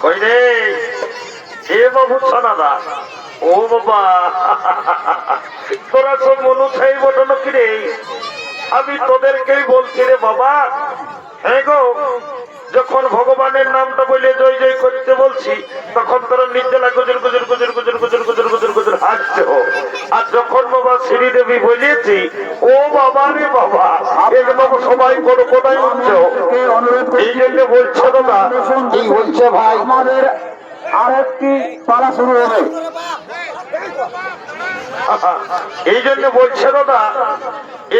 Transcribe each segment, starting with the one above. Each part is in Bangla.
ওই রে এ বাবু সোনাদা, ও বাবা তোরা সব মনুষাই বটন কি রে? আমি তোদেরকেই বলছি রে বাবা। হ্যাঁ গো, যখন ভগবানের নামটা বলে জয় জয় করতে বলছি তখন তোরা নির্জলা গুজর গুজর গুজর গুজর গুজর গুজর গুজর গুজর হাসছে। আর যখন বাবা শ্রীদেবী বলেছি ও বাবা রে বাবা, একদম সবাই কোনো কোথায় উঠছে। এই জন্য বলছে দাদা, কি বলছে ভাই? আমাদের আরেকটি পালা শুরু হবে। এই জন্য বলছে দাদা,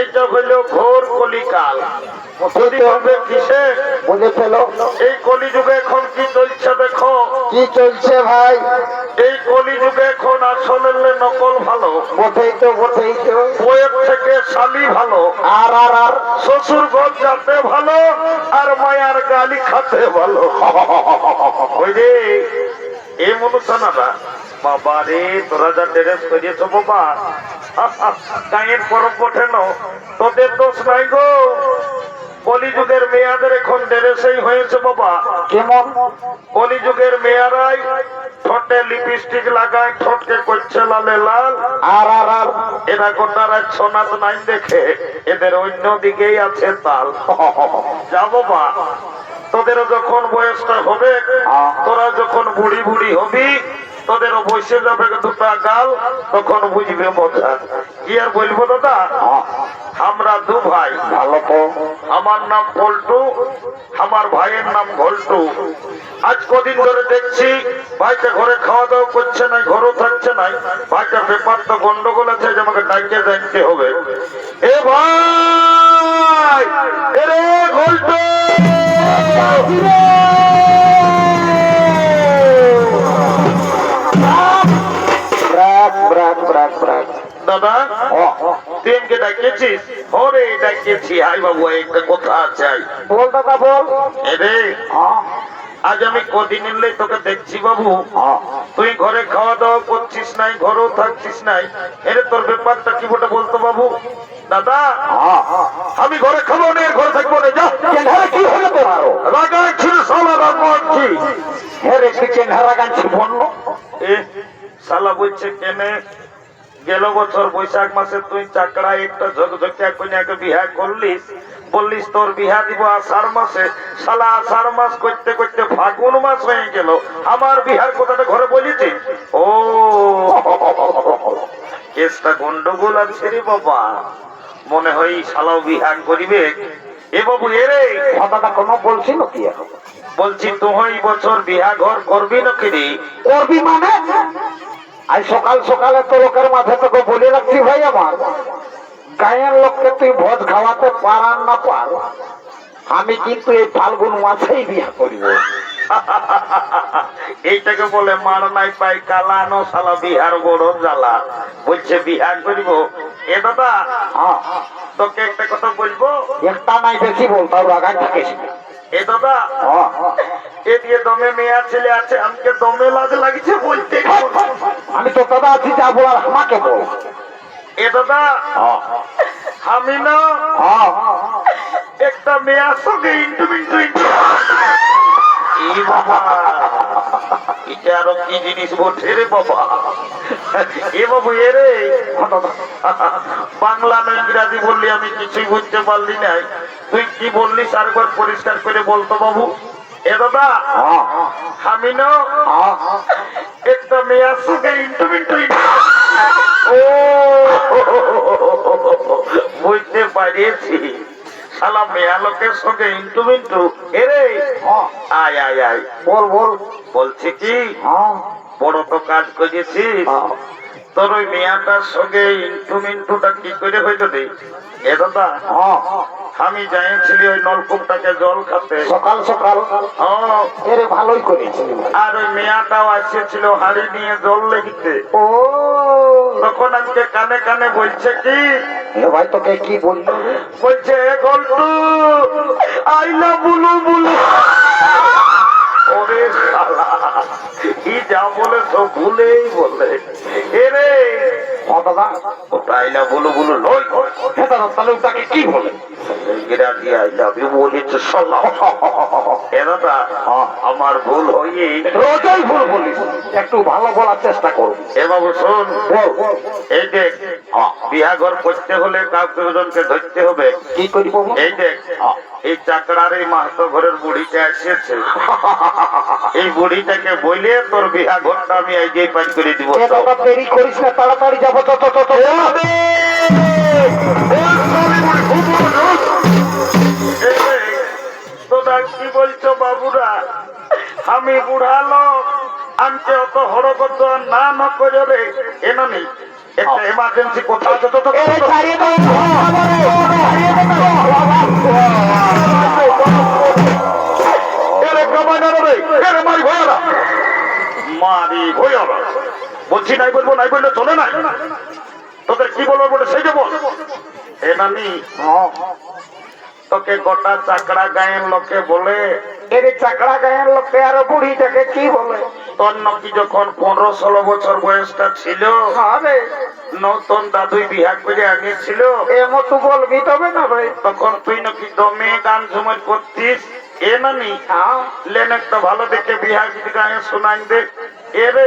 এটা হইল ঘোর কলিকাল। কিসে বুঝে ফেলো। এই কলিযুগে এখন কি চলছে দেখো। কি চলছে ভাই? এই কলিযুগে এখন আসলের নকল ভালো, বটেই তো, বটেই তো। বইয়ের থেকে শালি ভালো, আর আর আর শ্বশুর ঘর যাতে ভালো, আর মায়ার গালি খাতে ভালো। ওই রে এই মনুষ্যনারা বাবা রে, তোরা যা ড্রেস করিয়েছ বাবা, গায়ের পরব বটে না, তোদের দোষ নাই গো। কলিযুগের মেয়াদের এখন ড্রেসেই হয়েছে বাবা। কেমন? কলিযুগের মেয়ারাই ঠোঁটে লিপস্টিক লাগায়, ঠোঁটকে করছে লালে লাল। আর আর আর এরা গোটা রাত সোনাত নাই দেখে এদের অন্য দিকেই আছে তাল। যা বাবা, তোদেরও যখন বয়সটা হবে, তোরা যখন বুড়ি বুড়ি হবি, তোদেরও বসে যাবে দুটা গাল, তখন বুঝবে মজা। কি আর বলবো দাদা, আমরা দু ভাই। ভালো তো। আমার নাম পল্টু, আমার ভাইয়ের নাম ঘল্টু। আজ কদিন ধরে দেখছি ভাইটা ঘরে খাওয়া দাওয়া করছে না, ঘরও থাকছে না। ভাইটার ব্যাপার তো গন্ডগোল আছে, যে আমাকে ডাকিয়ে জানতে হবে। এ ভাই, এ রে ঘল্টু, দাদা তুই আমাকে ডাকিয়েছিস? ওরে ডাকিয়েছি, আই বাবু একটা কথা আছে। বল দাদা বল। এরে আজ আমি কদিন এলে তোকে দেখছি বাবু, তুই ঘরে খাওয়া দাওয়া করছিস নাই, ঘরেও থাকছিস নাই। এরে তোর ব্যাপারটা কি বটে বলতো বাবু? দাদা আমি ঘরে খাবো না, ঘরে থাকবো না। যা কি হলো তোমার? রাগাচ্ছি সালা, রাগাচ্ছি। হ্যাঁ রে, তুই কেন রাগাচ্ছি বললো? এ সালা বলছে কেনে গেল বছর বৈশাখ মাসে তুই চাকরা একটা ঝকঝকিয়া কন্যাকে বিহা করলিস, বললিস তোর বিহা দিব আষাঢ় মাসে। শালা আষাঢ় মাস করতে করতে ফাগুন মাস হয়ে গেল, আমার বিহার কথাটা ঘরে বলেছি। ও কেসটা গন্ডগোল আছে রে বাবা, মনে হয় শালাও বিহা করিবে। এ বাবু এরে কথাটা কোনো বলছি নাকি? বলছি তুই বছর বিহা ঘর করবি নাকি রে? করবি মানে? আজ সকাল সকালে তো লোকের মাঝে তোকে বলে রাখছি ভাই, আমার গায়ের লোককে তুই ভোজ খাওয়াতে পারান না পার, আমি কিন্তু এই ফাল্গুন মাসেই বিয়ে করিব। এইটাকে বলে মার নাই পাই কালানো, শালা বিহার বড় জ্বালা। বলছে বিহা করিব। এ দাদা তোকে একটা কথা বলবো, একটা নাই বেশি বলতাম, রাগাই থাকিস। এ দাদা এ দিয়ে দমে মেয়া ছেলে আছে, আমাকে দমে লাজ লাগছে বলতে। আমি তো দাদা আছি, যা বলার আমাকে বল। এ দাদা আমি না একটা মেয়ার সঙ্গে ইন্টু মিন্টু বাবা, এটা আরো কি জিনিস বলছে রে বাবা। এ বাবু এরে বাংলা না ইংরাজি বললি আমি কিছুই বুঝতে পারলি নাই। তুই কি বললি আরেকবার পরিষ্কার করে বলতো বাবু। এ দাদা আমি না একটা মেয়ার সঙ্গে ইন্টু মিন্টু। ও বুঝতে পারিয়েছি, শালা মেয়া লোকের সঙ্গে ইন্টু মিন্টু। এরে আয় আয় আয়, বল বল। বলছি কি বড় তো কাজ করেছিস, তোর ওই মেয়াটার সঙ্গে ইন্টু মিন্টুটা কি করে হইতো রে? এ দাদা আমি যাইছিলি ওই নলকূপটাকে জল খাতে সকাল সকাল। এরে ভালোই করেছি। আর ওই মেয়াটাও আসছিল হাড়ি নিয়ে জল লেগিতে। ও তখন আমাকে কানে কানে বলছে কি, ভাই তোকে কি বললো? বলছে গল্টু আইলা বুলু বুলু। ওরে শালা, কি যা বলে তো ভুলেই বলে। এরে দাদা ওটা আইলা বুলু বুলু নয়। দাদা তাহলে তাকে কি বলে? ইংরাজি আই লাভ ইউ বলেছে শোনো এ দাদা আমার ভুল হয়ে রোজই ভুল বলিস, একটু ভালো বলার চেষ্টা করো। এ বাবু শোন বল। এই দেখ বিয়া ঘর করতে হলে কাউকে ওজনকে ধরতে হবে। কি করি বাবু? এই দেখ এই চাকরার এই মাহাতো ঘরের বুড়িটা এসেছে, এই বুড়িটাকে বলে তোর বিয়া ঘরটা আমি এই যে পাই করে দিব। এ বাবা দেরি করিস না, তাড়াতাড়ি যাবো। তোরা কি বলছো বাবুরা? আমি বুড়া লোক, আনতে অত হড়গত না না করে রে এনা নেই একটা এমার্জেন্সি কোথাও মারি ভয় বলছি নাই বলবো, নাই বললে চলে না। তোদের কি বলবো বলে সেই যে বল। এ নানি তোকে গোটা চাকরা গায়ের লোকে বলে, এর চাকরা গায়ের লোকে আর বুড়িটাকে কি বলে? তোর নাকি যখন 15-16 বছর বয়সটা ছিল, আরে নতুন দাদুই বিয়া করে আনিয়েছিল, এমন তো বলবি তবে না ভাই। তখন তুই নাকি দমে গান ঝুমার করতিস। এ নানি লেন একটা ভালো দেখে বিহা গীত গায়ে শোনাই দে। এরে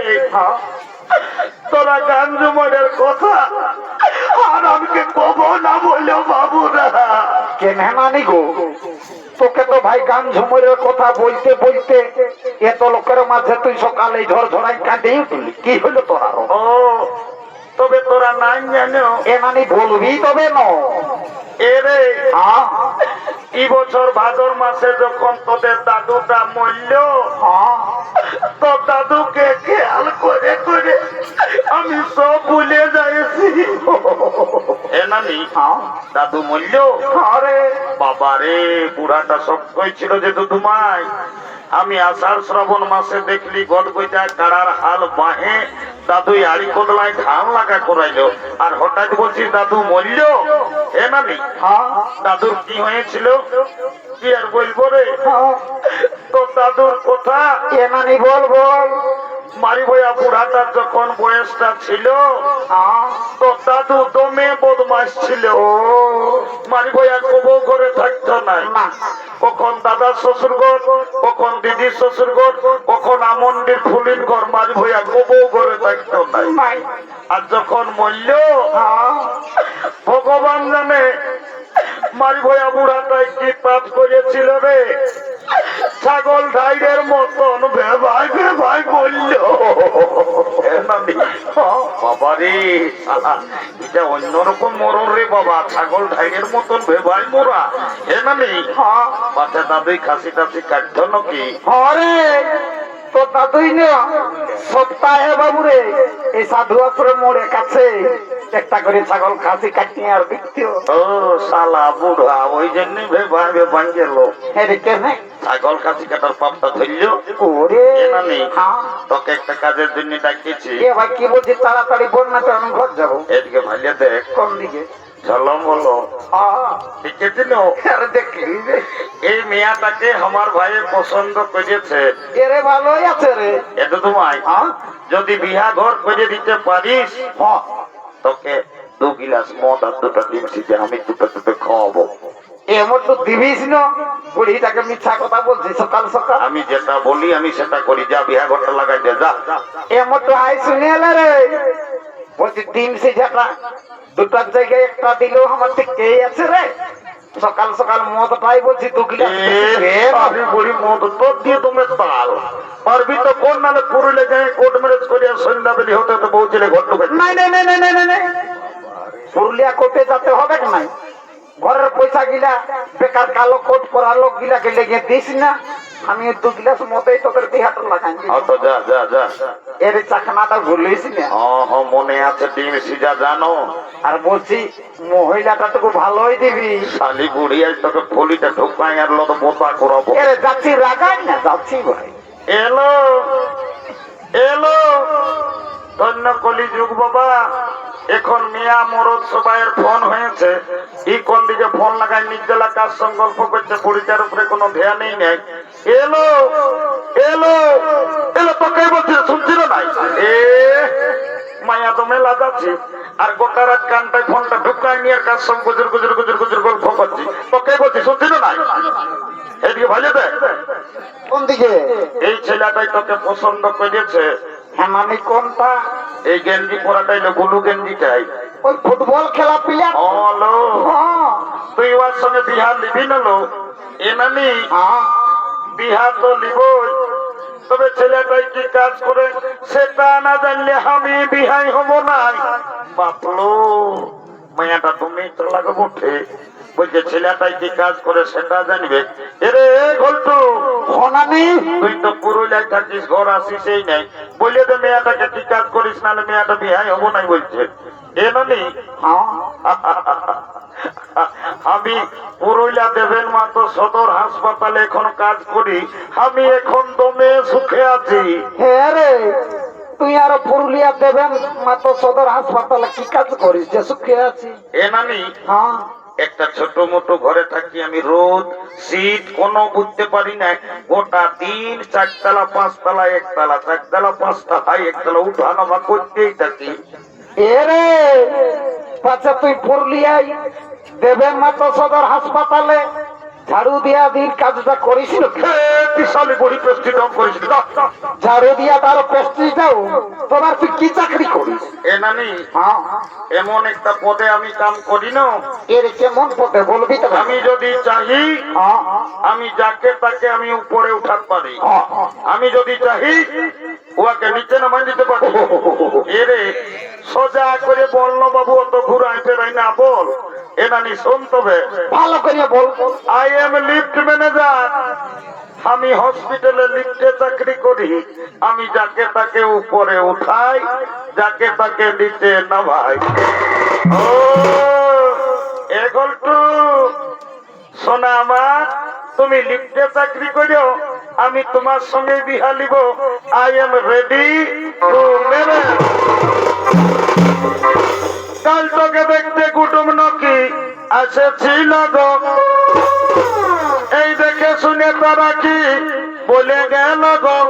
তোরা গান ঝুমারের কথা আর আমাকে কব না বললো বাবুরা। কে মেহমানি গো, তোকে তো ভাই গান ঝুমুরের কথা বলতে বলতে এত লোকের মাঝে তুই সকালে ঝড় ঝড়াই কাঁদে উঠলি। কি হলো তোর আরো? ও তবে তোরা নাই জানো এ মানে বলবি তবে ন। এরে এই বছর ভাদর মাসে যখন তোদের দাদুটা মরল, তোর দাদুকে খেয়াল করে করে আমি সব ভুলে যাইছি। এ নানি দাদু মরল, আরে বাবা রে বুড়াটা সব কইছিল যে দুদুমাই আমি আষাঢ় শ্রাবণ মাসে দেখলি গদ বইটা কাড়ার হাল বাহে দাদু আড়ি কোদলায় ধান লাগা করাইলো, আর হঠাৎ বলছি দাদু মরল। এ নানি দাদুর কি হয়েছিল কি আর বলবো রে। তো দাদুর কথা এ মানে বল বল। মারি বইয়া বুড়াটার যখন বয়সটা ছিল, তো দাদু দমে বদমাস ছিল। মারি বইয়া কবু করে থাকতো না, কখন দাদার শ্বশুর ঘর, কখন দিদির শ্বশুর ঘর, কখন আমন্ডির ফুলির ঘর, মারি বইয়া কবু করে থাকতো না। আর যখন মরল ভগবান জানে মারি ভয়া বুড়াটাই কি পাপ করেছিল রে, ছাগল ঢাইরের মতন ভেবাই ভেবাই বলল। বাবা রে এটা অন্যরকম মরণ রে বাবা, ছাগল ঢাইরের মতন ভেবাই মোরা। হে নানি বাচ্চা দাদুই খাসি টাসি কাটত নাকি? আরে তো দাদুই না সপ্তাহে বাবু রে এই সাধু আশ্রম মোড়ে কাছে একটা করে ছাগল খাসি কাটিয়ে আর বিক্রি। ও শালা বুড়া ওই জন্য ভেবাই ভেবাই গেল। ছাগল খাসি কাটার পাপটা ধরল। ওরে নানি তোকে একটা কাজের জন্য ডাকিয়েছি। এ ভাই কি বলছিস? তাড়াতাড়ি বল না তো আমি ঘর যাবো। এদিকে ভাইলে দেখ। কোন দিকে? ঝলম বলো দেখেছিল দেখলি এই মেয়াটাকে আমার ভাই পছন্দ করেছে। এরে ভালোই আছে রে। এটা তোমায় যদি বিহা ঘর করে দিতে পারিস তোকে 2 গিলাস মদ আর 2টা ডিম সিজে আমি দুটো খাওয়াবো। এমন তো দিবিস না, বুড়িটাকে মিথ্যা কথা বলছি সকাল সকাল। আমি যেটা বলি আমি সেটা করি। যা বিহা ঘরটা লাগাই দে যা। এমন তো আই শুনে এলে রে, বলছি ডিম সিজাটা 2টার জায়গায় একটা দিলেও আমার ঠিক কে আছে রে। সকাল সকাল মদ পাই বলছি 2 গিলাস আমি বলি মদ তোর দিয়ে তুমি তাল পারবি তো কোন নালে পুরুলে যায় কোর্ট ম্যারেজ করিয়া সন্ধ্যাবেলি হতে হতে বউ ছেলে ঘর ঢুকে। নাই নাই নাই নাই নাই নাই, পুরুলিয়া কোর্টে যেতে হবে নাই? ঘরের পয়সা গিলা বেকার কালো কোট পরা লোক গিলাকে লেগে দিস না। আমি 2 গিলাস মতেই তোদের বিহাটা লাগাই। যা যা যা এর চাকনাটা ভুলিস না। মনে আছে ডিম সিজা জানো। আর বলছি মহিলাটা তোকে ভালোই দিবি। শালি বুড়ি আজ তোকে ফলিটা ঢুকাই আর লো তো বোতা করাবো। এরে যাচ্ছি রাগাই না, যাচ্ছি ভাই। এলো এলো ধন্য কলি যুগ বাবা। এখন মিয়া মরদ সবাইয়ের ফোন হয়েছে। এই কোন দিকে ফোন লাগাই নির্জলা কাজ সংকল্প করছে, পরিচার উপরে কোনো ধ্যানই নেই। এলো এলো এলো তোকে বলছি শুনছিল নাই। মায়া মেয়া তো মেলা যাচ্ছে আর গোটা রাত কানটায় ফোনটা ঢুকায় নিয়ে কাজ সঙ্গে গুজর গুজর গুজর গুজর গল্প করছি তো কে বলছি শুনছিল না এদিকে ভালো দেখ কোন দিকে? এই ছেলেটাই তোকে পছন্দ করেছে হ্যাঁ মানে কোনটা? এই গেঞ্জি পরাটাই ব্লু গেঞ্জিটাই ওই ফুটবল খেলা প্লেয়ার। হলো তুই ওর সঙ্গে বিহার নিবি না লো এনানি বিহার তো নিবই তবে ছেলেটাই কি কাজ করে সেটা না জানলে আমি বিহাই হব না বাপলো মায়াটা তুমি তো লাগো উঠে বলছে ছেলেটাই কি কাজ করে সেটা জানবে এরে ঘন্টু হনানি তুই তো পুরুলিয়ায় থাকিস ঘর আসিস এই নাই বলে দে মেয়েটাকে কি কাজ করিস নাহলে মেয়েটা বিহাই হবো নাই বলছে এ নানি আমি পুরুলিয়া দেবেন মাতো সদর হাসপাতালে এখন কাজ করি আমি এখন দমে সুখে আছি হ্যাঁ রে তুই আর পুরুলিয়া দেবেন মাত্র সদর হাসপাতালে কি কাজ করিস যে সুখে আছি? এ নানি হ্যাঁ একটা ছোট মোটো ঘরে থাকি আমি রোদ শীত কোনো বুঝতে পারি না গোটা দিন 4 তলা 5 তলা 1 তলা 4 তলা 5 তলা 1 তলা উঠানামা করতেই থাকি এরে পাচ্ছা তুই পুরুলিয়ায় দেবেন মাত্র সদর হাসপাতালে ঝাড়ু দিয়া দিন কাজটা করিস না? বিশালী বড়ি পেস্টি দম করেছিল ঝাড়ু দিয়া তার প্রেস্টিজ দাও তোমার তুই কি চাকরি করিস? এ নানি হ্যাঁ এমন একটা পদে আমি কাম করি না এর কেমন পথে বলবি তো? আমি যদি চাহি আমি যাকে তাকে আমি উপরে উঠাতে পারি আমি যদি চাহি ওকে নিচে নামাই দিতে পারি এরে সোজা করে বললো বাবু অত ঘুরাই ফেরাই না বল এ নানি শোন তবে ভালো করে বল। আই এম লিফট ম্যানেজার আমি হসপিটালে লিফটে চাকরি করি আমি যাকে তাকে উপরে উঠাই যাকে তাকে নিচে নামাই ও এ গল্টু শোনা আমার তুমি লিফটে চাকরি করো আমি তোমার সঙ্গে বিহা লিব I am ready to marriage কাল তোকে দেখতে কুটুম নাকি আসেছিল গো এই দেখে শুনে তারা কি বলে গেল গো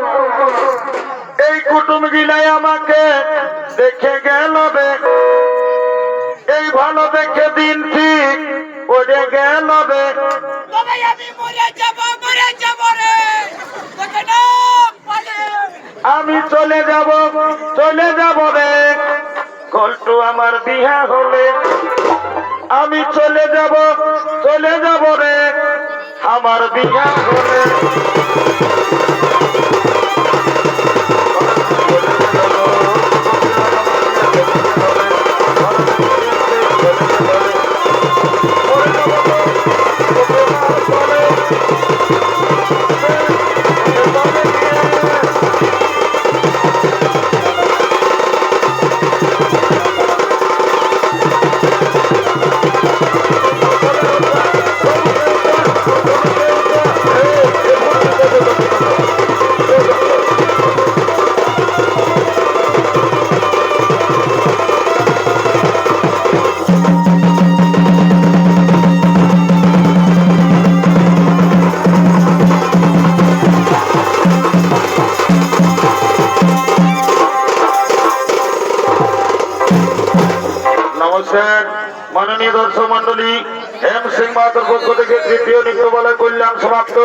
এই কুটুম গিলাই আমাকে দেখে গেল রে এই ভালো দেখে দিন ঠিক ওরে গেল রে আমি চলে যাব রে কল্টু আমার বিহা হলে আমি চলে যাব রে আমার বিহা হলে নমস্কার মাননীয় দর্শক মন্ডলী এম সিং মাহাতোর পক্ষ থেকে তৃতীয় নৃত্যবালয় কল্যাণ সমাপ্ত।